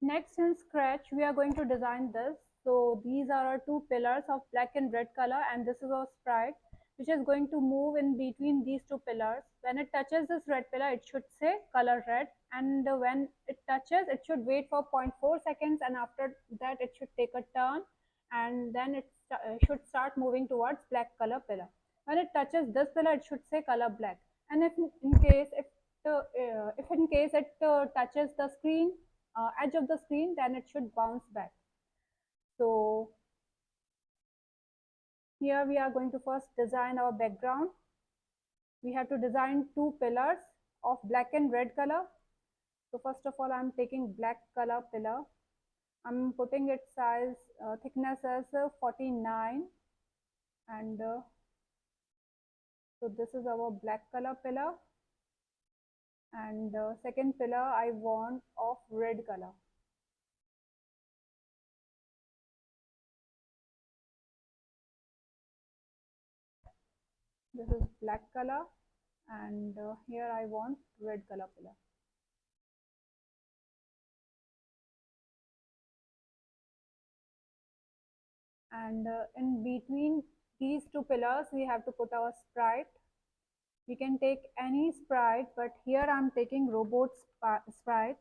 Next, in Scratch, we are going to design this. So these are our two pillars of black and red color, and this is our sprite, which is going to move in between these two pillars. When it touches this red pillar, it should say color red, and when it touches, it should wait for 0.4 seconds, and after that, it should take a turn, and then it should start moving towards black color pillar. When it touches this pillar, it should say color black, and if in case it touches the screen edge of the screen, then it should bounce back. So here we are going to first design our background. We have to design two pillars of black and red color. So first of all, I'm taking black color pillar. I'm putting its size thickness as 49, and so this is our black color pillar, and second pillar I want of red color. This is black color, and here I want red color pillar. And in between these two pillars we have to put our sprite. We can take any sprite, but here I'm taking robot sprite.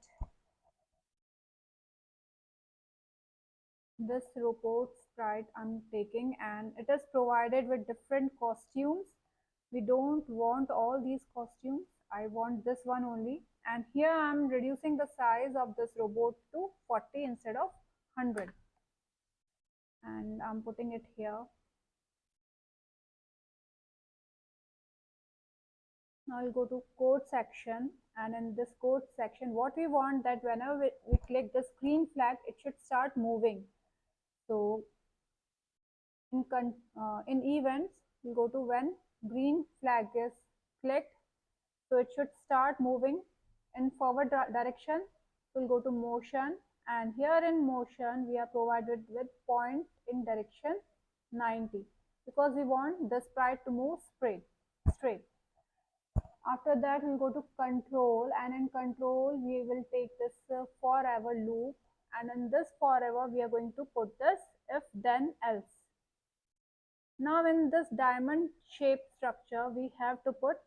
This robot sprite I'm taking, and it is provided with different costumes. We don't want all these costumes, I want this one only. And here I'm reducing the size of this robot to 40 instead of 100, and I'm putting it here. Now we'll go to code section, and in this code section, what we want that whenever we click the green flag, it should start moving. So in events, we go to when green flag is clicked, so it should start moving in forward direction. We'll go to motion, and here in motion we are provided with point in direction 90, because we want the sprite to move straight. After that, we'll go to control, and in control we will take this forever loop, and in this forever we are going to put this if then else. Now in this diamond shaped structure we have to put,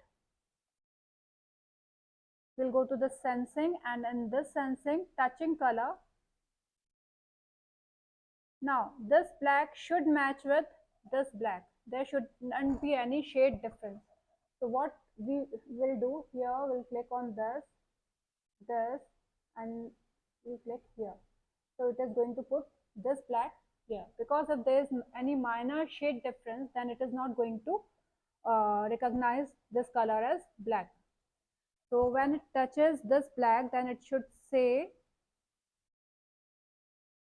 we'll go to the sensing, and in this sensing touching color. Now this black should match with this black, there should not be any shade difference. So what we will do here, we'll click on this, and we click here. So it is going to put this black here, because if there is any minor shade difference, then it is not going to recognize this color as black. So when it touches this black, then it should say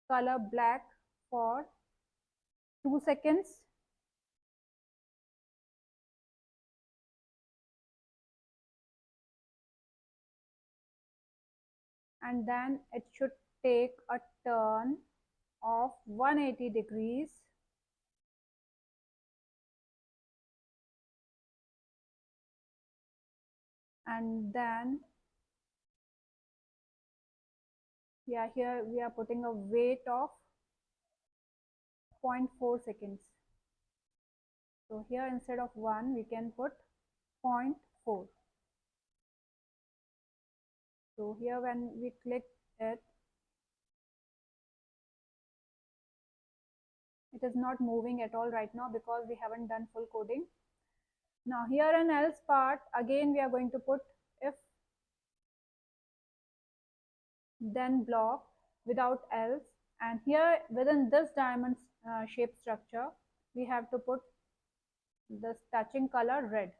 color black for 2 seconds. And then it should take a turn of 180 degrees, and then here we are putting a wait of 0.4 seconds. So here instead of 1 we can put 0.4. So here when we click it, it is not moving at all right now because we haven't done full coding. Now here in else part, again we are going to put if then block without else, and here within this diamond shape structure we have to put this touching color red.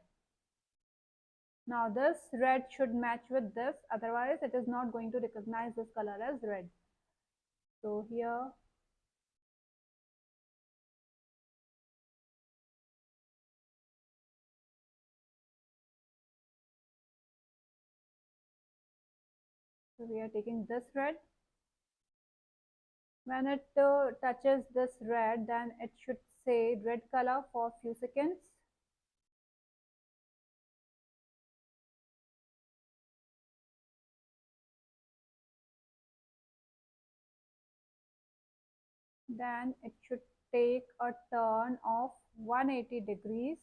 Now this red should match with this, otherwise it is not going to recognize this color as red. So here we are taking this red. When it touches this red, then it should say red color for a few seconds. Then it should take a turn of 180 degrees.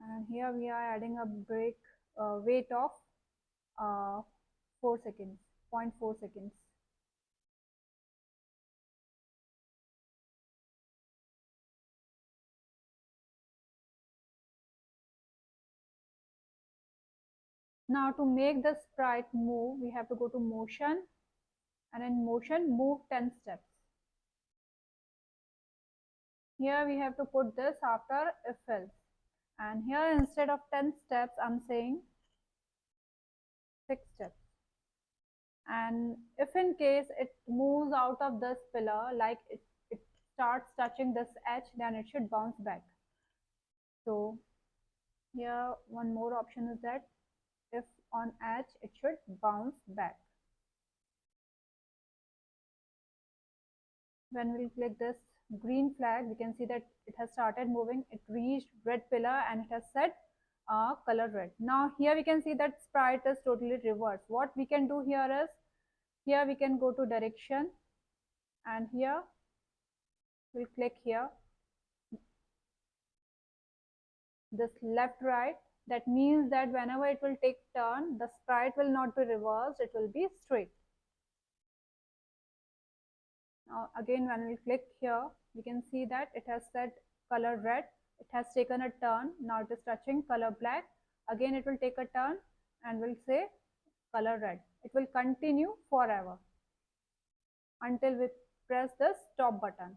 And here we are adding a brake weight of uh, 4 seconds, 0.4 seconds. Now to make the sprite move, we have to go to motion, and in motion move 10 steps. Here we have to put this after if else, and here instead of 10 steps I'm saying 6 steps. And if in case it moves out of this pillar, like it starts touching this edge, then it should bounce back. So here one more option is that if on edge, it should bounce back. When we'll click this green flag, we can see that it has started moving. It reached red pillar and it has set color red. Now here we can see that sprite is totally reversed. What we can do here is, here we can go to direction, and here we'll click here this left right. That means that whenever it will take turn, the sprite will not be reversed, it will be straight. Now again when we click here, we can see that it has set color red, it has taken a turn, now it is touching color black, again it will take a turn and will say color red. It will continue forever until we press the stop button.